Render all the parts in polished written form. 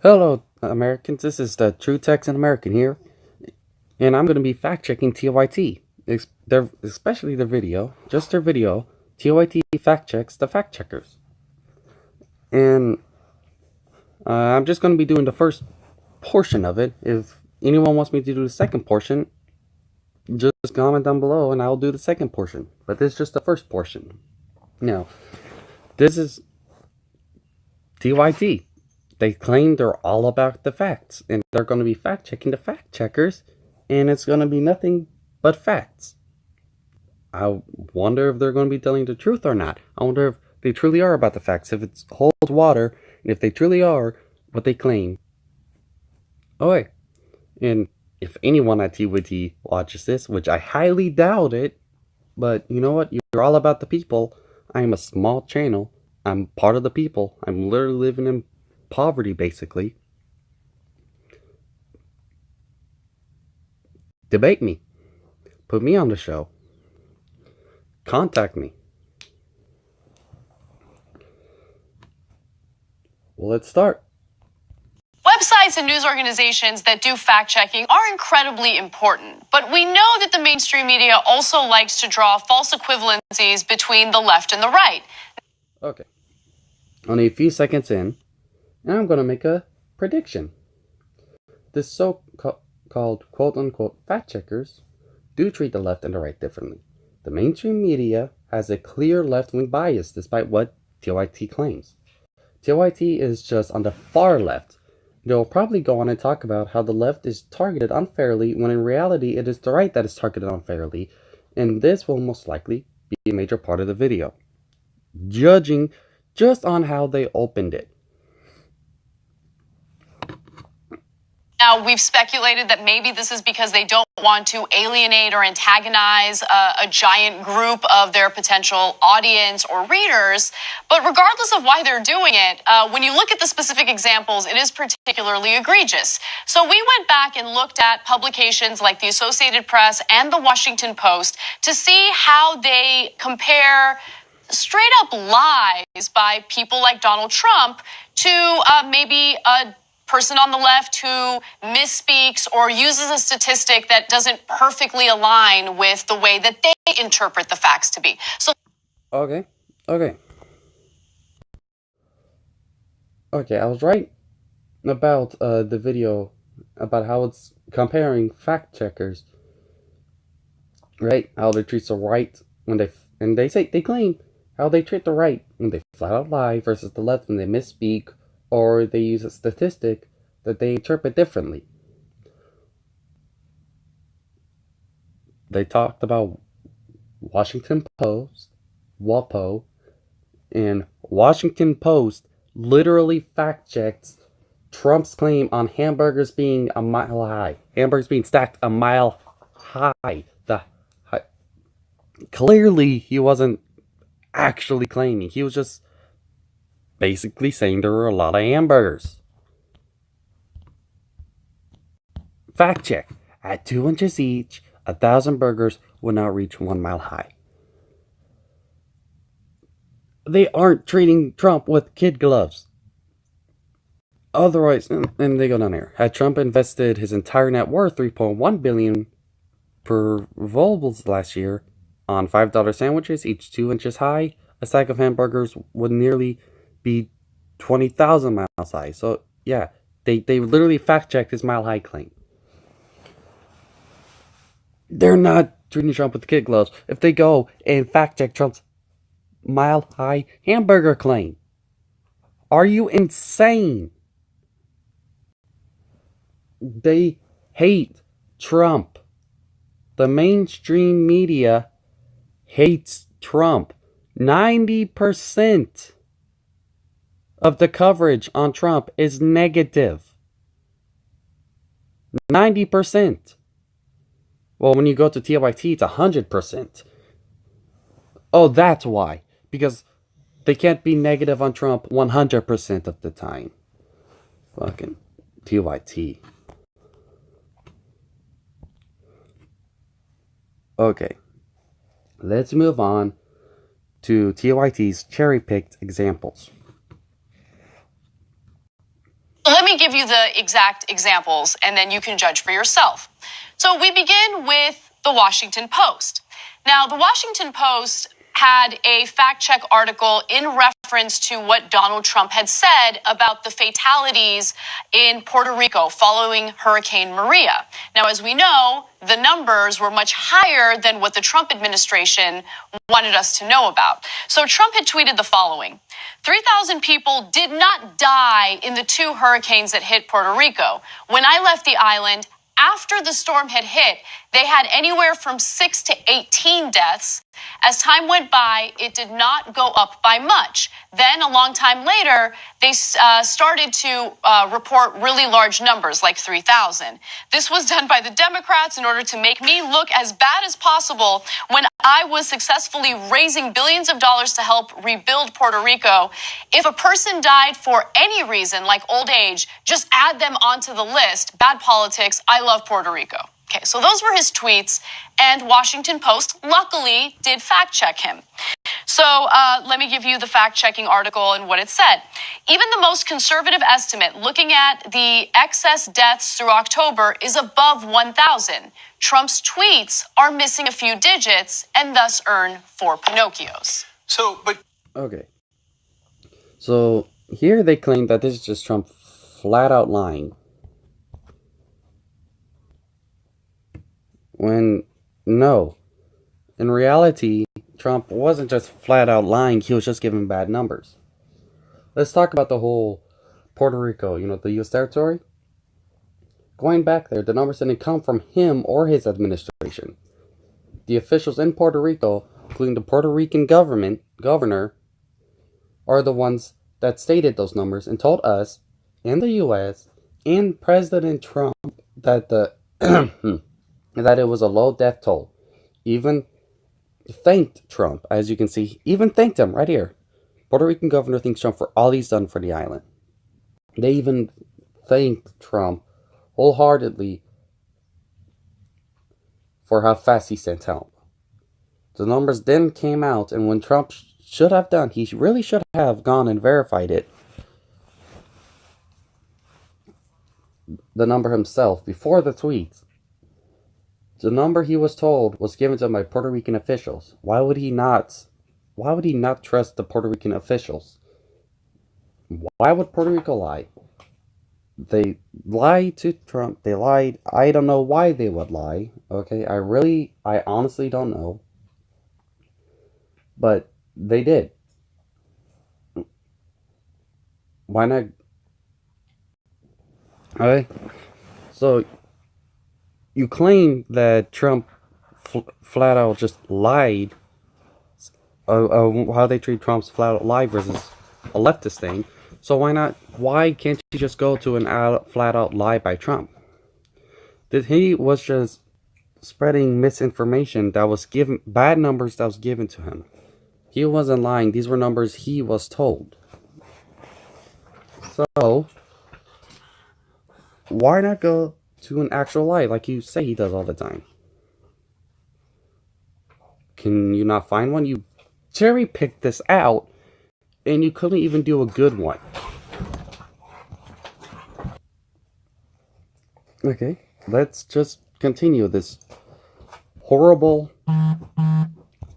Hello, Americans. This is the True Texan American here, and I'm going to be fact-checking TYT, especially their video, just their video, TYT Fact Checks the Fact Checkers. And I'm just going to be doing the first portion of it. If anyone wants me to do the second portion, just comment down below and I'll do the second portion. But this is just the first portion. Now, this is TYT. They claim they're all about the facts, and they're going to be fact-checking the fact checkers, and it's going to be nothing but facts. I wonder if they're going to be telling the truth or not. I wonder if they truly are about the facts, if it holds water, and if they truly are what they claim. Oh, wait. And if anyone at TYT watches this, which I highly doubt it, but you know what? You're all about the people. I am a small channel. I'm part of the people. I'm literally living in poverty, basically. Debate me. Put me on the show. Contact me. Well, let's start. Websites and news organizations that do fact-checking are incredibly important, but we know that the mainstream media also likes to draw false equivalencies between the left and the right. Okay. Only a few seconds in, and I'm going to make a prediction. This so-called quote-unquote fact-checkers do treat the left and the right differently. The mainstream media has a clear left-wing bias, despite what TYT claims. TYT is just on the far left. They'll probably go on and talk about how the left is targeted unfairly, when in reality it is the right that is targeted unfairly, and this will most likely be a major part of the video, judging just on how they opened it. Now, we've speculated that maybe this is because they don't want to alienate or antagonize a giant group of their potential audience or readers. But regardless of why they're doing it, when you look at the specific examples, it is particularly egregious. So we went back and looked at publications like the Associated Press and the Washington Post to see how they compare straight up lies by people like Donald Trump to maybe a person on the left who misspeaks or uses a statistic that doesn't perfectly align with the way that they interpret the facts to be. So Okay, I was right about the video about how it's comparing fact checkers, right? How they treat the right when they claim how they treat the right when they flat out lie versus the left when they misspeak or they use a statistic that they interpret differently. They talked about Washington Post, WAPO, and Washington Post literally fact-checks Trump's claim on hamburgers being a mile high. Hamburgers being stacked a mile high. Clearly, he wasn't actually claiming. He was just basically saying there were a lot of hamburgers. Fact check. At 2 inches each, 1,000 burgers would not reach 1 mile high. They aren't treating Trump with kid gloves. Otherwise, and they go down here. Had Trump invested his entire net worth, $3.1 billion per Volbles last year, on $5 sandwiches, each 2 inches high, a sack of hamburgers would nearly be 20,000 miles high. So, yeah, they literally fact-checked his mile-high claim. They're not treating Trump with kid gloves if they go and fact-check Trump's mile-high hamburger claim. Are you insane? They hate Trump. The mainstream media hates Trump. 90% of the coverage on Trump is negative. 90%. Well, when you go to TYT, it's 100%. Oh, that's why. Because they can't be negative on Trump 100% of the time. Fucking TYT. Okay. Let's move on to TYT's cherry-picked examples. Let me give you the exact examples, and then you can judge for yourself. So we begin with the Washington Post. Now, the Washington Post had a fact check article in reference to what Donald Trump had said about the fatalities in Puerto Rico following Hurricane Maria. Now, as we know, the numbers were much higher than what the Trump administration wanted us to know about. So Trump had tweeted the following: 3,000 people did not die in the 2 hurricanes that hit Puerto Rico. When I left the island, after the storm had hit, they had anywhere from 6 to 18 deaths. As time went by, it did not go up by much. Then, a long time later, they started to report really large numbers, like 3,000. This was done by the Democrats in order to make me look as bad as possible when I was successfully raising billions of dollars to help rebuild Puerto Rico. If a person died for any reason, like old age, just add them onto the list. Bad politics. I love Puerto Rico. Okay, so those were his tweets, and Washington Post, luckily, did fact-check him. So let me give you the fact-checking article and what it said. Even the most conservative estimate, looking at the excess deaths through October, is above 1,000. Trump's tweets are missing a few digits and thus earn 4 Pinocchios. Okay. So here they claim that this is just Trump flat out lying. When, no. In reality, Trump wasn't just flat out lying, he was just giving bad numbers. Let's talk about the whole Puerto Rico, the U.S. territory. Going back there, the numbers didn't come from him or his administration. The officials in Puerto Rico, including the Puerto Rican governor, are the ones that stated those numbers and told us, and the U.S., and President Trump, that that it was a low death toll. Even thanked Trump, as you can see, even thanked him right here. Puerto Rican governor thanks Trump for all he's done for the island. They even thanked Trump wholeheartedly for how fast he sent help. The numbers then came out, and when Trump should have done, he really should have gone and verified it, the number himself, before the tweets. The number he was told was given to him by Puerto Rican officials. Why would he not trust the Puerto Rican officials? Why would Puerto Rico lie? They lied to Trump. They lied. I don't know why they would lie. Okay, I honestly don't know. But they did. Why not? Okay, so you claim that Trump flat out just lied. How they treat Trump's flat out lie versus a leftist thing. So why can't you just go to an flat out lie by Trump? That he was just spreading misinformation that was given, bad numbers that was given to him. He wasn't lying. These were numbers he was told. So why not go to an actual lie like you say he does all the time? Can you not find one? You cherry picked this out, and you couldn't even do a good one. Okay, let's just continue this horrible,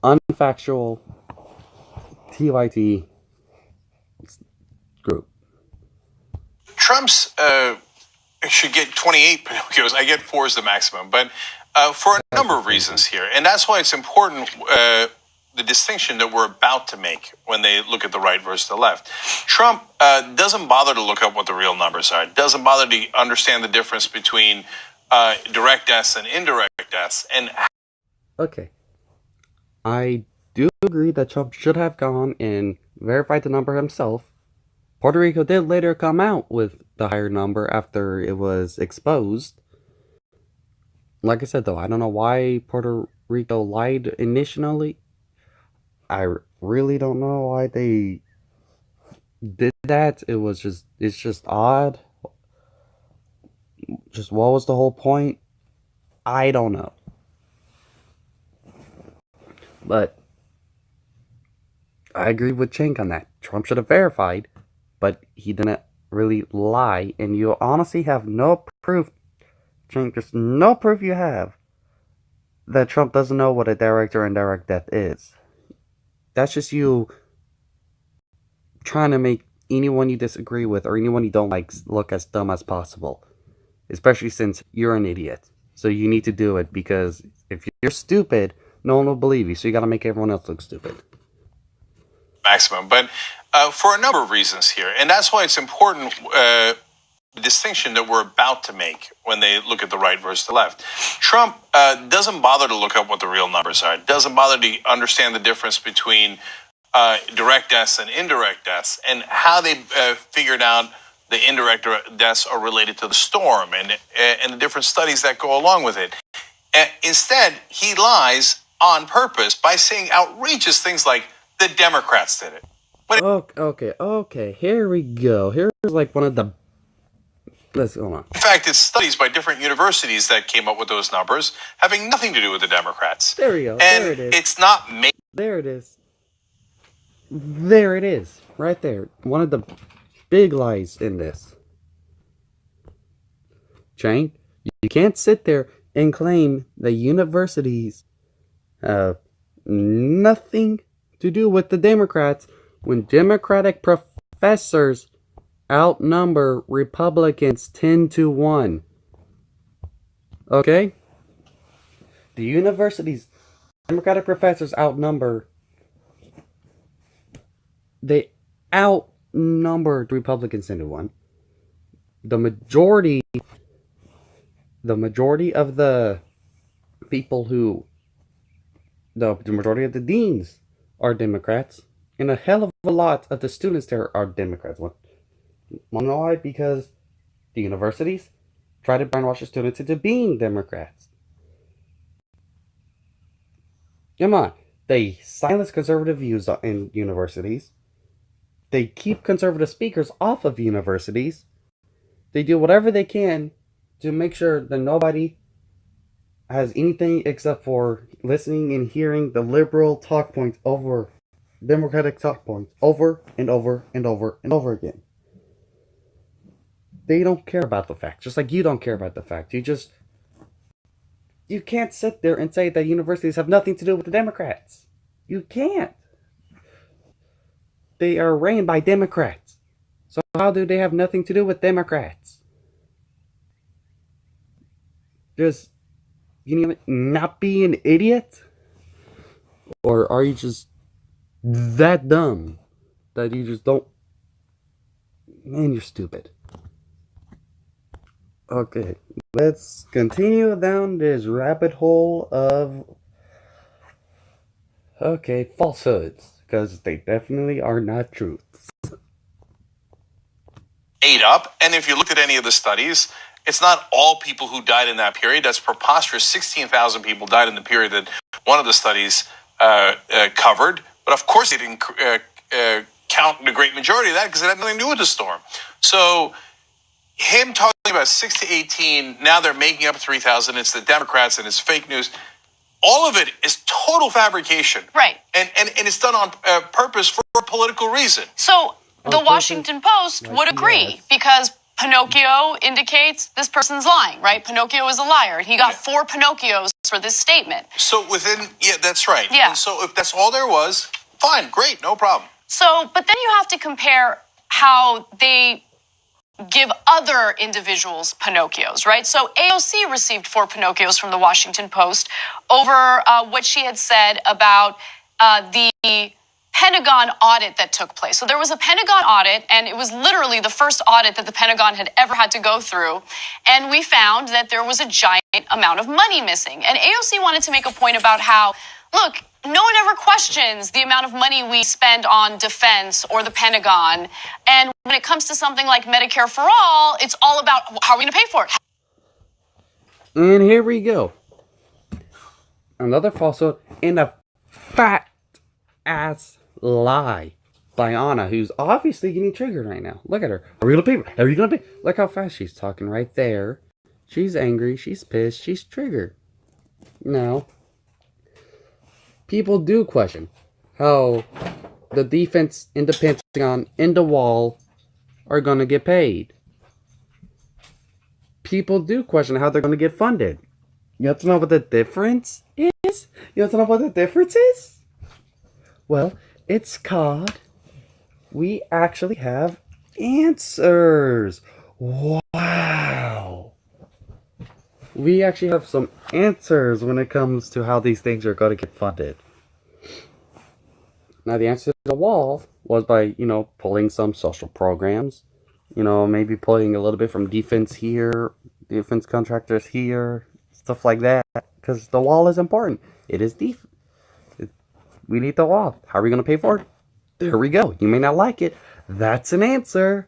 unfactual TYT group. Trump's should get 28 Pinocchios. I get 4 is the maximum, but for a number of reasons here. And that's why it's important, the distinction that we're about to make when they look at the right versus the left. Trump doesn't bother to look up what the real numbers are, doesn't bother to understand the difference between direct deaths and indirect deaths. And okay, I do agree that Trump should have gone and verified the number himself. Puerto Rico did later come out with the higher number after it was exposed. Like I said, though, I don't know why Puerto Rico lied initially. I really don't know why they did that. It's just odd. Just what was the whole point? I don't know. But I agree with Cenk on that. Trump should have verified, but he didn't really lie, and you honestly have no proof, there's no proof you have that Trump doesn't know what a direct or indirect death is. That's just you trying to make anyone you disagree with or anyone you don't like look as dumb as possible. Especially since you're an idiot. So you need to do it, because if you're stupid, no one will believe you. So you gotta make everyone else look stupid. Maximum, but for a number of reasons here. And that's why it's important, the distinction that we're about to make when they look at the right versus the left. Trump doesn't bother to look up what the real numbers are, doesn't bother to understand the difference between direct deaths and indirect deaths, and how they figured out the indirect deaths are related to the storm and the different studies that go along with it. Instead, he lies on purpose by saying outrageous things like the Democrats did it. Okay, here we go. Here's like one of the... Let's go on. In fact, it's studies by different universities that came up with those numbers, having nothing to do with the Democrats. There we go. And there it is. It's not made. There it is. There it is. Right there. One of the big lies in this. Chain, you can't sit there and claim that universities have nothing to do with the Democrats when Democratic professors outnumber Republicans 10-1. Okay? The universities' Democratic professors they outnumbered Republicans 10-1. The majority of the people who... The majority of the deans are Democrats, and a hell of a lot of the students there are Democrats. Want to know why? Because the universities try to brainwash the students into being Democrats. Come on. They silence conservative views in universities. They keep conservative speakers off of universities. They do whatever they can to make sure that nobody has anything except for listening and hearing the liberal talk points over Democratic talk points over and over and over and over again. They don't care about the facts, just like you don't care about the facts. You can't sit there and say that universities have nothing to do with the Democrats. You can't. They are ran by Democrats. So how do they have nothing to do with Democrats? Just, you need to not be an idiot? Or are you just that dumb that you just don't... Man, you're stupid. Okay, let's continue down this rabbit hole of... Okay, falsehoods. Because they definitely are not truths. Ate up, and if you looked at any of the studies, it's not all people who died in that period. That's preposterous. 16,000 people died in the period that one of the studies covered. But of course, they didn't count the great majority of that because it had nothing to do with the storm. So him talking about 6 to 18, now they're making up 3,000. It's the Democrats and it's fake news. All of it is total fabrication. Right. And it's done on purpose for a political reason. So the Washington Post would agree because Pinocchio indicates this person's lying, right? Pinocchio is a liar. He got 4 Pinocchios for this statement. So that's right. Yeah. And so if that's all there was, fine, great, no problem. So, but then you have to compare how they give other individuals Pinocchios, right? So AOC received 4 Pinocchios from the Washington Post over what she had said about the Pentagon audit that took place. So there was a Pentagon audit, and it was literally the first audit that the Pentagon had ever had to go through. And we found that there was a giant amount of money missing. And AOC wanted to make a point about how, look, no one ever questions the amount of money we spend on defense or the Pentagon. And when it comes to something like Medicare for All, it's all about how are we going to pay for it? And here we go. Another falsehood and a fat-ass lie by Anna, who's obviously getting triggered right now. Look at her. Are we going to pay? Are you going to pay? Look how fast she's talking right there. She's angry. She's pissed. She's triggered. Now, people do question how the defense in the Pentagon, in the wall, are going to get paid. People do question how they're going to get funded. You have to know what the difference is? You have to know what the difference is? Well, it's called, we actually have answers. Wow. We actually have some answers when it comes to how these things are going to get funded. Now, the answer to the wall was by, pulling some social programs. Maybe pulling a little bit from defense here, defense contractors here, stuff like that. Because the wall is important. It is we need the wall. How are we going to pay for it? There we go. You may not like it. That's an answer.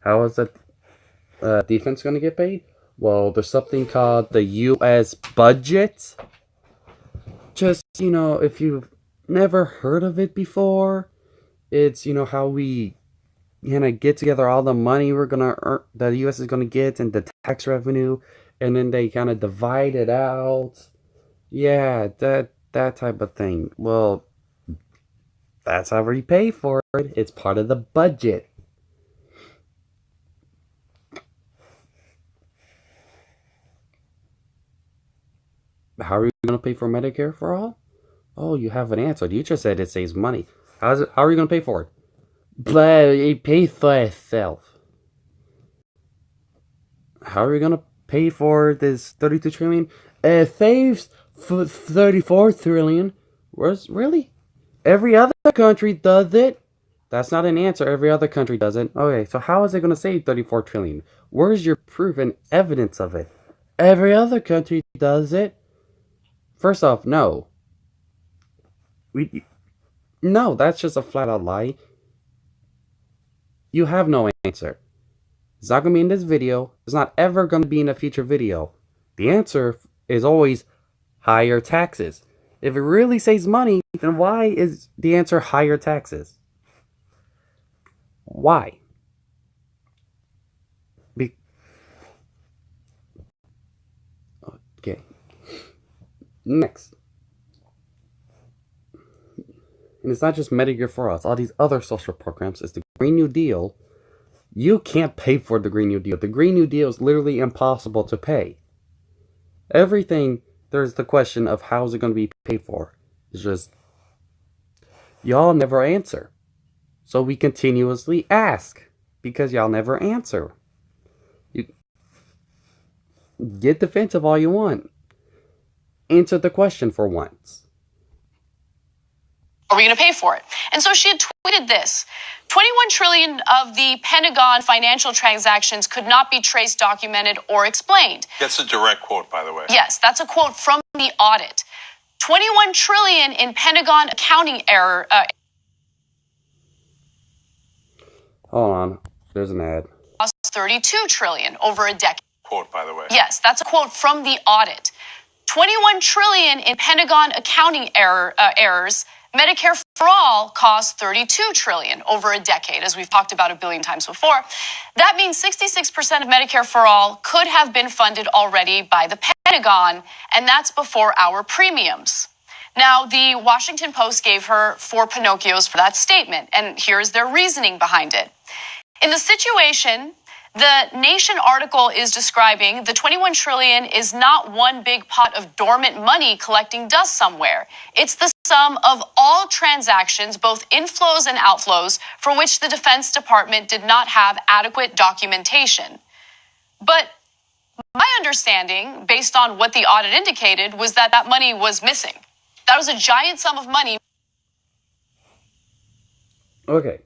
How is the defense going to get paid? Well, there's something called the U.S. budget. Just, if you've never heard of it before, it's, how we get together all the money we're going to earn, the U.S. is going to get, and the tax revenue, and then they kind of divide it out. Yeah, that type of thing. Well, that's how we pay for it. It's part of the budget. How are you going to pay for Medicare for all? Oh, you have an answer. You just said it saves money. How are you going to pay for it? But it pays for itself. How are we going to pay for this 32 trillion? It saves 34 trillion. Really? Every other country does it. That's not an answer. Every other country does it. Okay, so how is it going to save 34 trillion? Where's your proof and evidence of it? Every other country does it. First off, no. No, that's just a flat out lie. You have no answer. It's not going to be in this video. It's not ever going to be in a future video. The answer is always higher taxes. If it really saves money, then why is the answer higher taxes? Why? Okay. Next. And it's not just Medicare for all. It's all these other social programs. It's the Green New Deal. You can't pay for the Green New Deal. The Green New Deal is literally impossible to pay. Everything, there's the question of how is it going to be paid for. It's just, y'all never answer. So we continuously ask because y'all never answer. You get defensive all you want. Answer the question for once. Are we going to pay for it? And so she had tweeted this. 21 trillion of the Pentagon financial transactions could not be traced, documented, or explained. That's a direct quote, by the way. Yes, that's a quote from the audit. 21 trillion in Pentagon accounting error. Hold on. There's an ad. Cost 32 trillion over a decade. Quote, by the way. Yes, that's a quote from the audit. 21 trillion in Pentagon accounting errors. Medicare for all costs 32 trillion over a decade, as we've talked about a billion times before. That means 66% of Medicare for all could have been funded already by the Pentagon, and that's before our premiums. Now, the Washington Post gave her 4 Pinocchios for that statement, and here's their reasoning behind it. In the situation the Nation article is describing, the 21 trillion is not one big pot of dormant money collecting dust somewhere. It's the sum of all transactions, both inflows and outflows, for which the Defense Department did not have adequate documentation. But my understanding, based on what the audit indicated, was that that money was missing. That was a giant sum of money. Okay.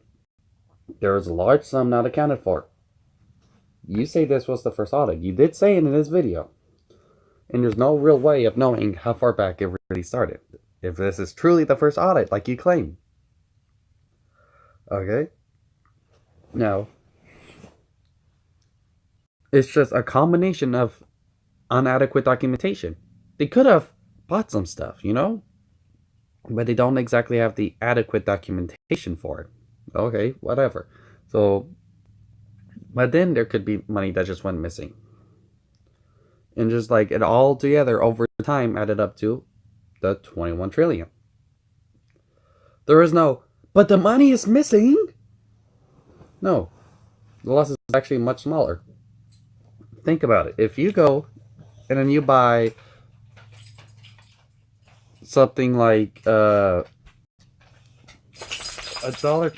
There is a large sum not accounted for. You say this was the first audit. You did say it in this video. And there's no real way of knowing how far back it really started. If this is truly the first audit, like you claim. Okay? Now, it's just a combination of inadequate documentation. They could have bought some stuff, But they don't exactly have the adequate documentation for it. Okay, whatever. So, but then there could be money that just went missing. And just like it all together over time added up to the 21 trillion. There is no, but the money is missing. No, the loss is actually much smaller. Think about it. If you go and then you buy something like a dollar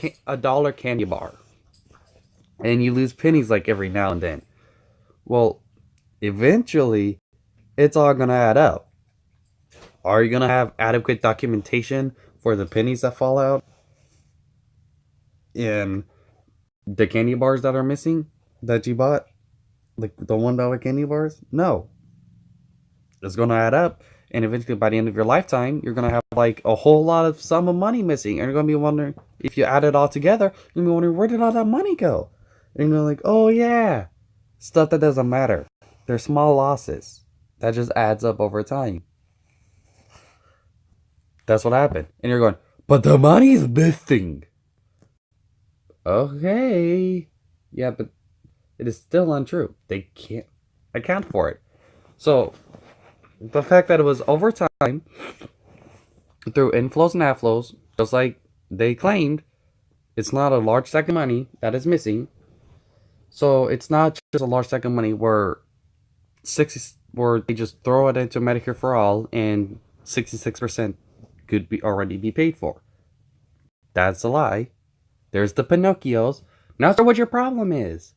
candy bar, and you lose pennies like every now and then, well, eventually it's all gonna add up. Are you gonna have adequate documentation for the pennies that fall out and the candy bars that are missing that you bought, like the $1 candy bars? No, it's gonna add up, and eventually by the end of your lifetime, you're gonna have like a whole lot of sum of money missing, and you're gonna be wondering, if you add it all together, you're gonna be wondering, where did all that money go? And you're like, oh yeah, stuff that doesn't matter. They're small losses that just adds up over time. That's what happened. And you're going, but the money's missing. Okay. Yeah, but it is still untrue. They can't account for it. So, the fact that it was over time, through inflows and outflows, just like they claimed, it's not a large stack of money that is missing. So, it's not just a large stack of money where they just throw it into Medicare for all and 66% could already be paid for. That's a lie. There's the Pinocchios. Now tell what your problem is.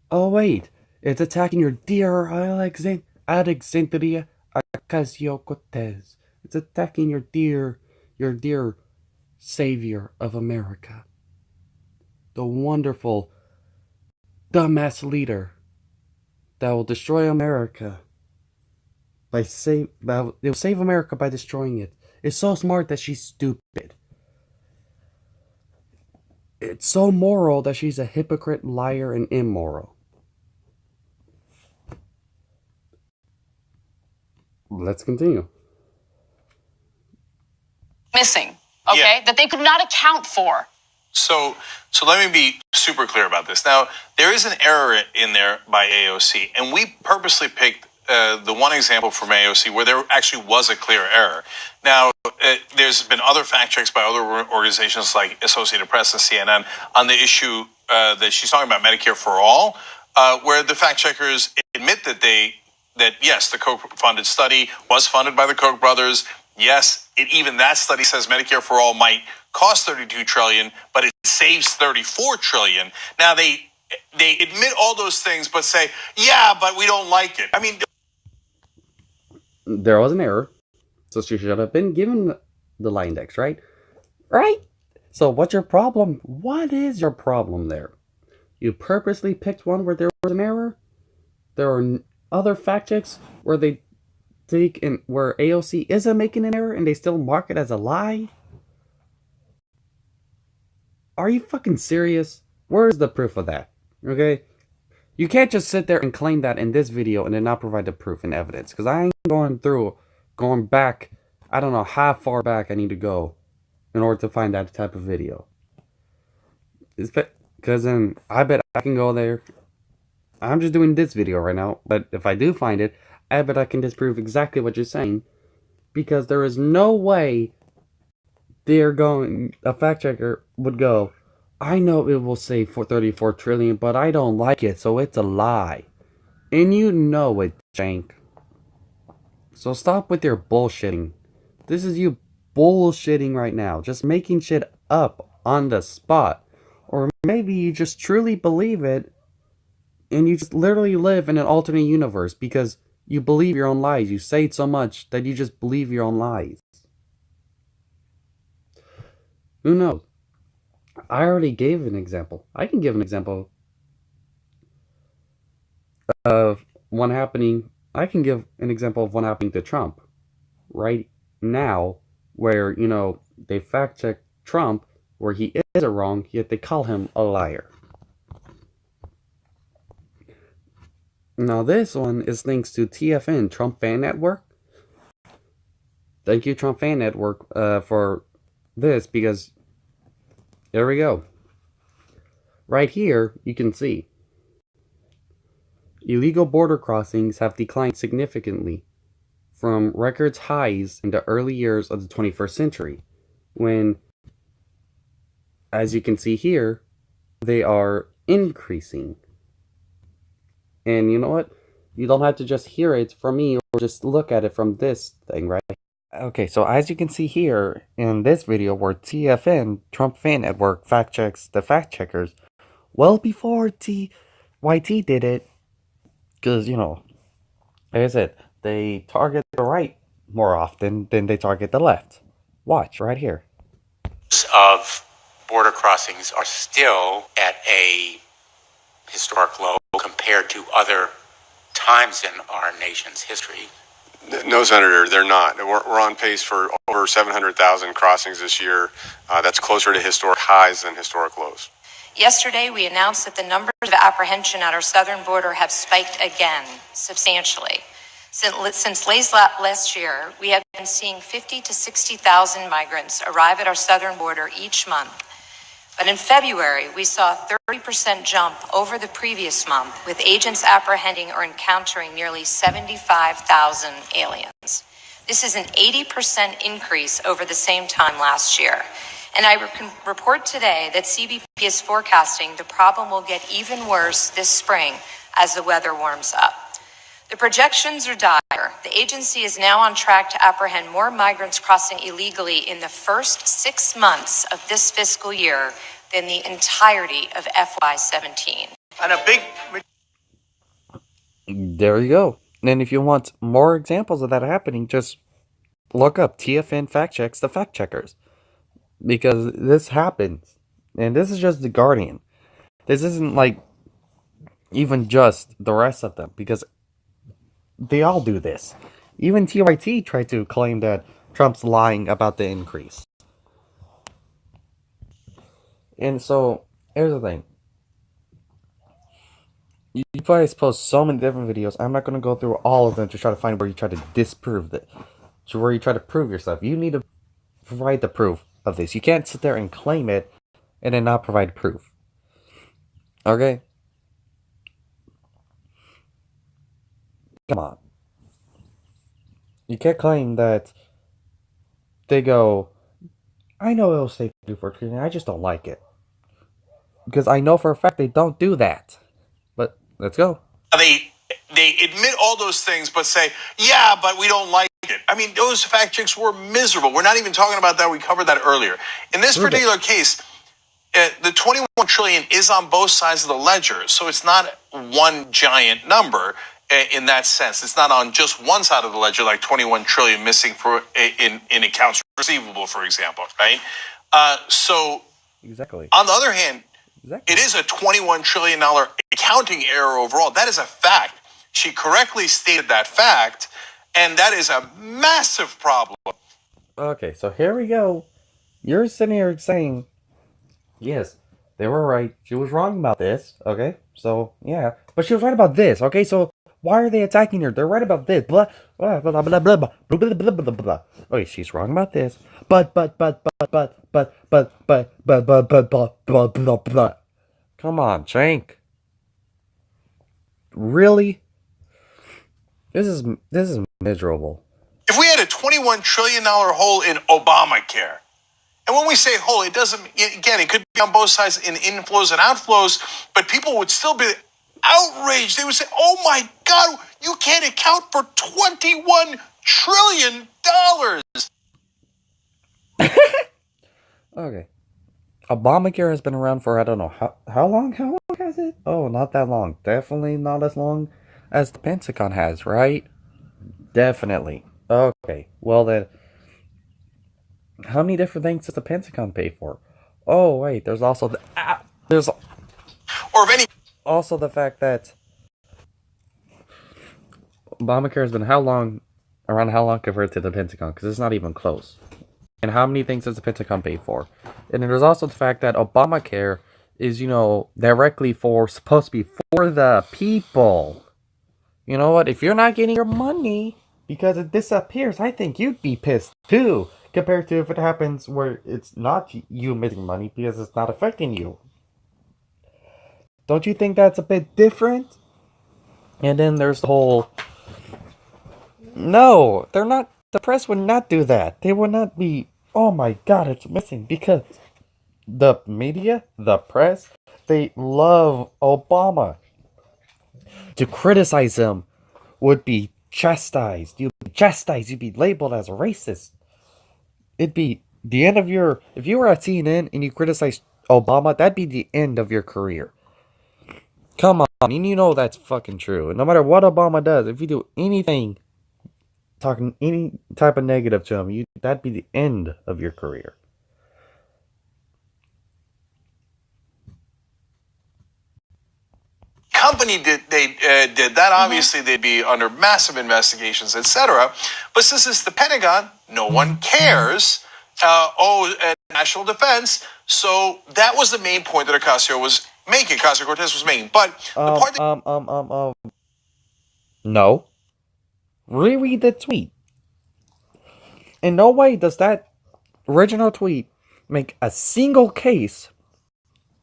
Oh wait, it's attacking your dear Alexandria Ocasio-Cortez. It's attacking your dear savior of America. The wonderful dumbass leader that will destroy America. It will save America by destroying it. It's so smart that she's stupid. It's so moral that she's a hypocrite, liar, and immoral. Let's continue. Missing, okay, Yeah. that they could not account for. So let me be super clear about this. Now, there is an error in there by AOC, and we purposely picked the one example from AOC where there actually was a clear error. Now, there's been other fact checks by other organizations like Associated Press and CNN on the issue that she's talking about, Medicare for All, where the fact checkers admit that yes, the Koch-funded study was funded by the Koch brothers. Yes, even that study says Medicare for All might cost $32 trillion, but it saves $34 trillion. Now they admit all those things, but say, yeah, but we don't like it. I mean, there was an error, so she should have been given the lie index, right? Right? So what's your problem? What is your problem there? You purposely picked one where there was an error? There are other fact checks where they where AOC isn't making an error and they still mark it as a lie? Are you fucking serious? Where's the proof of that? Okay? You can't just sit there and claim that in this video and then not provide the proof and evidence. Because I ain't going back, I don't know how far back I need to go in order to find that type of video. Because then I bet I can go there. I'm just doing this video right now. But if I do find it, I bet I can disprove exactly what you're saying. Because there is no way a fact checker would go, I know it will save for $34 trillion, but I don't like it, so it's a lie. And you know it, Jank. So stop with your bullshitting. This is you bullshitting right now. Just making shit up on the spot. Or maybe you just truly believe it, and you just literally live in an alternate universe because you believe your own lies. You say it so much that you just believe your own lies. Who knows? I already gave an example. I can give an example of one happening. I can give an example of one happening to Trump right now, where, they fact check Trump where he isn't wrong, yet they call him a liar. Now this one is thanks to TFN, Trump Fan Network. Thank you, Trump Fan Network, for this, because there we go. Right here, you can see illegal border crossings have declined significantly from records highs in the early years of the 21st century, when, as you can see here, they are increasing. And you know what? You don't have to just hear it from me or just look at it from this thing, right? Okay, so as you can see here in this video where TFN, Trump Fan Network, fact checks the fact checkers, well before TYT did it, because, you know, like I said, they target the right more often than they target the left. Watch right here. Of border crossings are still at a historic low compared to other times in our nation's history. No, Senator, they're not. We're on pace for over 700,000 crossings this year. That's closer to historic highs than historic lows. Yesterday, we announced that the numbers of apprehension at our southern border have spiked again, substantially. Since late last year, we have been seeing 50 to 60,000 migrants arrive at our southern border each month. But in February, we saw a 30% jump over the previous month, with agents apprehending or encountering nearly 75,000 aliens. This is an 80% increase over the same time last year. And I can report today that CBP is forecasting the problem will get even worse this spring as the weather warms up. The projections are dire. The agency is now on track to apprehend more migrants crossing illegally in the first 6 months of this fiscal year than the entirety of FY17. And a big... There you go. And if you want more examples of that happening, just look up TFN Fact Checks the Fact Checkers. Because this happens. And this is just the Guardian. This isn't like even just the rest of them. Because they all do this. Even TYT tried to claim that Trump's lying about the increase. And so, here's the thing. You guys post so many different videos. I'm not going to go through all of them to try to find where you try to disprove it. To where you try to prove yourself. You need to provide the proof of this. You can't sit there and claim it and then not provide proof. Okay? Come on. You can't claim that they go, I know it'll save you for treating, I just don't like it. Because I know for a fact they don't do that. But let's go. They admit all those things, but say, yeah, but we don't like it. I mean, those fact checks were miserable. We're not even talking about that. We covered that earlier. In this particular case, the 21 trillion is on both sides of the ledger. So it's not one giant number in that sense. It's not on just one side of the ledger, like 21 trillion missing in accounts receivable, for example, right? So Exactly. on the other hand, Exactly. it is a $21 trillion accounting error overall. That is a fact. She correctly stated that fact, and that is a massive problem. Okay, so here we go. You're sitting here saying, yes, they were right. She was wrong about this, okay? So, yeah. But she was right about this, okay? So, why are they attacking her? They're right about this. Blah, blah, blah, blah, blah, blah, blah, blah, blah, blah, blah. Okay, she's wrong about this. But, blah, blah, blah. Come on, Shank. Really? This is miserable. If we had a $21 trillion hole in Obamacare, and when we say hole, it doesn't, again, it could be on both sides in inflows and outflows, but people would still be outraged. They would say, oh my God, you can't account for $21 trillion. Okay. Obamacare has been around for, I don't know, how long? How long has it? Oh, not that long. Definitely not as long as the Pentagon has, right? Definitely. Okay. Well then, how many different things does the Pentagon pay for? Oh, wait, there's also also the fact that Obamacare has been around how long compared to the Pentagon? Because it's not even close. And how many things does the Pentagon pay for? And then there's also the fact that Obamacare is, directly supposed to be for the people. You know what? If you're not getting your money because it disappears, I think you'd be pissed too. Compared to if it happens where it's not you missing money because it's not affecting you. Don't you think that's a bit different? And then there's the whole... No, they're not... The press would not do that. They would not be, oh my God, it's missing. Because the media, the press, they love Obama. To criticize him would be chastised. You'd be chastised. You'd be labeled as a racist. It'd be the end of your... If you were at CNN and you criticized Obama, that'd be the end of your career. Come on. And you know that's fucking true. And no matter what Obama does, if you do anything, talking any type of negative to him, that'd be the end of your career. Company did that, obviously they'd be under massive investigations, etc. But since it's the Pentagon, no one cares. National defense. So that was the main point that Ocasio-Cortez was making. But the part that no. Reread the tweet. In no way does that original tweet make a single case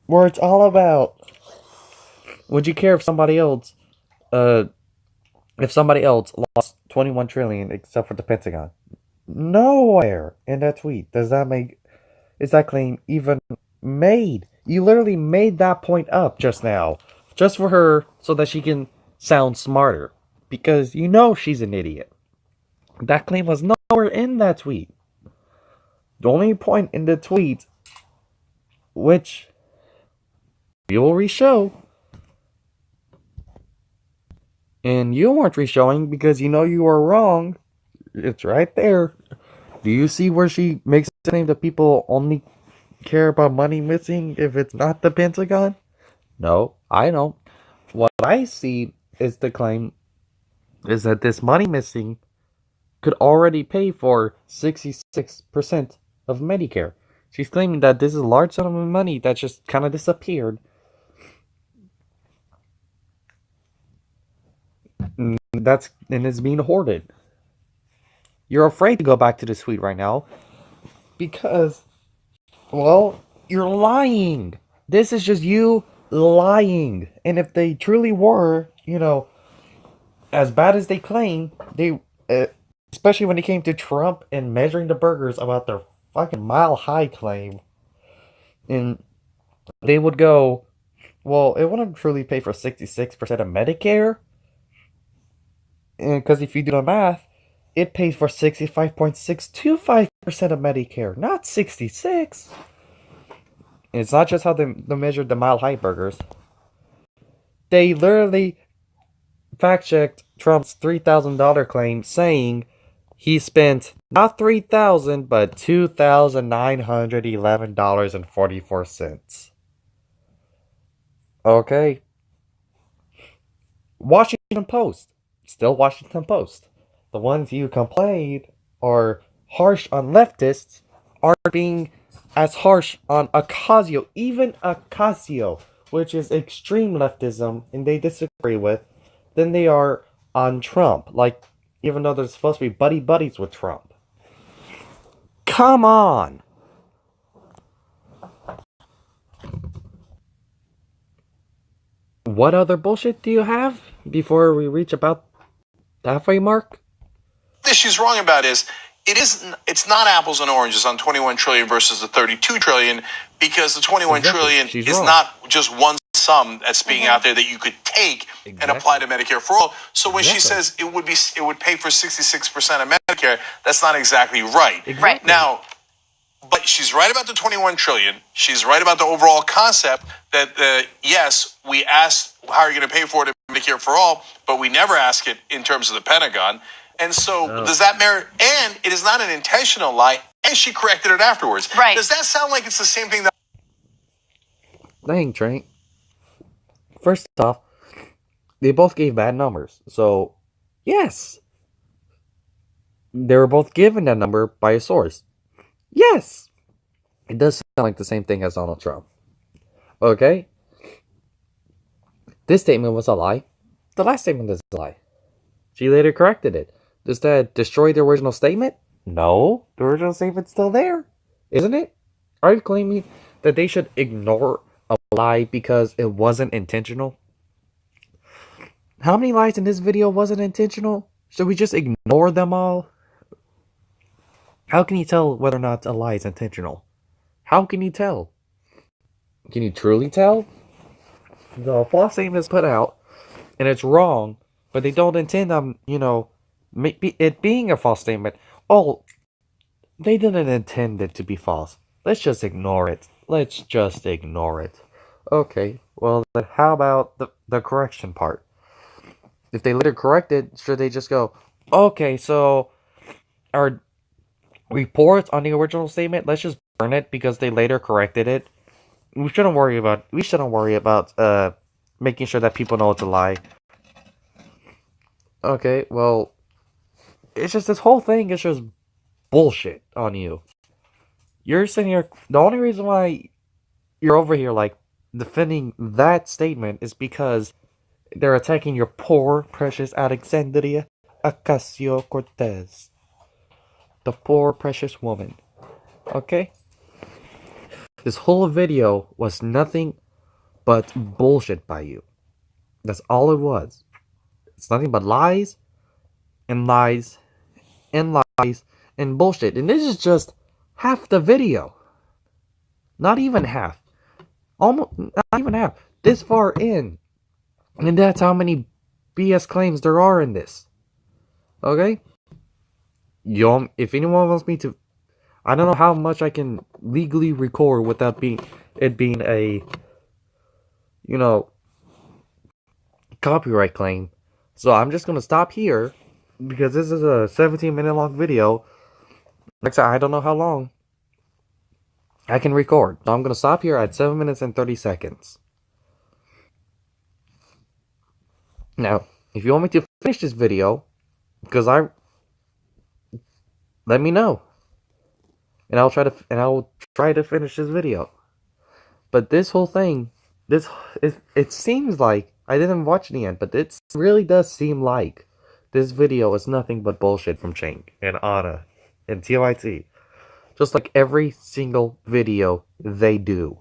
where it's all about, would you care if somebody else lost 21 trillion except for the Pentagon? Nowhere in that tweet is that claim even made. You literally made that point up just now, just for her, so that she can sound smarter, because you know she's an idiot. That claim was nowhere in that tweet. The only point in the tweet, which you will re-show, and you weren't re-showing because you know you were wrong. It's right there. Do you see where she makes the claim that people only care about money missing if it's not the Pentagon? No, I don't. What I see is the claim is that this money missing could already pay for 66% of Medicare. She's claiming that this is a large sum of money that just kind of disappeared. And it's being hoarded. You're afraid to go back to the tweet right now because, well, you're lying. This is just you lying. And if they truly were, as bad as they claim, they, especially when it came to Trump and measuring the burgers about their fucking mile high claim, and they would go, well, it wouldn't truly pay for 66% of Medicare. And because if you do the math, it pays for 65.625% of Medicare, not 66. And it's not just how they measured the mile high burgers. They literally fact-checked Trump's $3,000 claim, saying he spent not $3,000 but $2,911.44. Okay. Washington Post. Still Washington Post. The ones you complained are harsh on leftists are being as harsh on Ocasio, even Ocasio, which is extreme leftism and they disagree with, than they are on Trump. Like, even though they're supposed to be buddies with Trump. Come on! What other bullshit do you have before we reach about the halfway mark? she's wrong about is it's not apples and oranges on 21 trillion versus the 32 trillion, because the 21 trillion She's is wrong. not just one sum that's being out there that you could take and apply to Medicare for all. So when she says it would pay for 66% of Medicare, that's not exactly right. Right. Now, but she's right about the 21 trillion. She's right about the overall concept that, yes, we asked how are you going to pay for it in Medicare for all, but we never ask it in terms of the Pentagon. And so does that merit? And it is not an intentional lie. And she corrected it afterwards. Right. Does that sound like it's the same thing that... Dang, Trent. First off, they both gave bad numbers. So, yes. They were both given that number by a source. Yes. It does sound like the same thing as Donald Trump. Okay? This statement was a lie. The last statement is a lie. She later corrected it. Does that destroy the original statement? No. The original statement's still there. Isn't it? Are you claiming that they should ignore a lie because it wasn't intentional? How many lies in this video wasn't intentional? Should we just ignore them all? How can you tell whether or not a lie is intentional? How can you tell? Can you truly tell? the false statement is put out, and it's wrong, but they don't intend on, it being a false statement. Oh, they didn't intend it to be false. Let's just ignore it. Let's just ignore it. Okay, well, then how about the correction part? If they later correct it, should they just go, okay, so our reports on the original statement, let's just burn it because they later corrected it? We shouldn't worry about making sure that people know it's a lie. Okay, well, it's just this whole thing is just bullshit on you. You're sitting here. The only reason why you're over here like defending that statement is because they're attacking your poor, precious Alexandria Ocasio-Cortez, the poor, precious woman. Okay. This whole video was nothing but bullshit by you. That's all it was. It's nothing but lies and lies and lies and bullshit. And this is just half the video. Not even half. Almost not even half. This far in. And that's how many BS claims there are in this. Okay? If anyone wants me to, I don't know how much I can legally record without being a copyright claim. So I'm just gonna stop here because this is a 17-minute long video. Like I said, I don't know how long I can record. So I'm gonna stop here at 7 minutes and 30 seconds. Now, if you want me to finish this video, let me know, and I will try to finish this video. But this whole thing, it seems like I didn't watch the end, but it really does seem like this video is nothing but bullshit from Chink and Anna and TYT, just like every single video they do.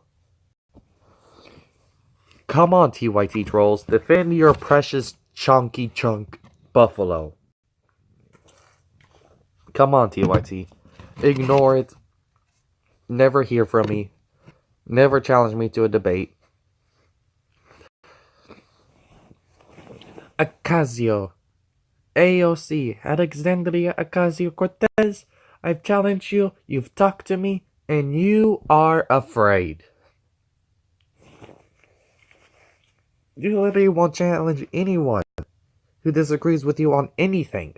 Come on, TYT trolls, defend your precious chunky chunk buffalo. Come on, TYT. Ignore it. Never hear from me. Never challenge me to a debate. AOC, Alexandria Ocasio-Cortez, I've challenged you, you've talked to me, and you are afraid. You literally won't challenge anyone who disagrees with you on anything.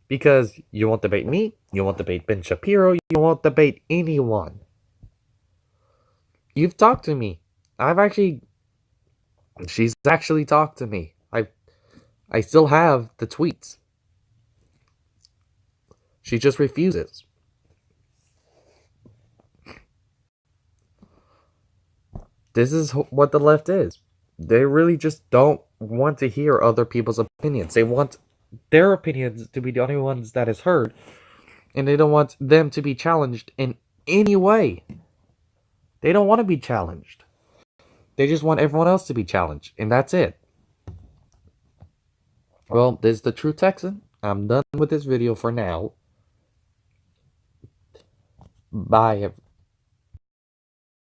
Because you won't debate me, you won't debate Ben Shapiro, you won't debate anyone. You've talked to me. She's actually talked to me. I still have the tweets. She just refuses. This is what the left is. They really just don't want to hear other people's opinions. They want their opinions to be the only ones that is heard, and they don't want them to be challenged in any way. They don't want to be challenged. They just want everyone else to be challenged, and that's it. Well, this is the True Texan. I'm done with this video for now. Bye, everyone.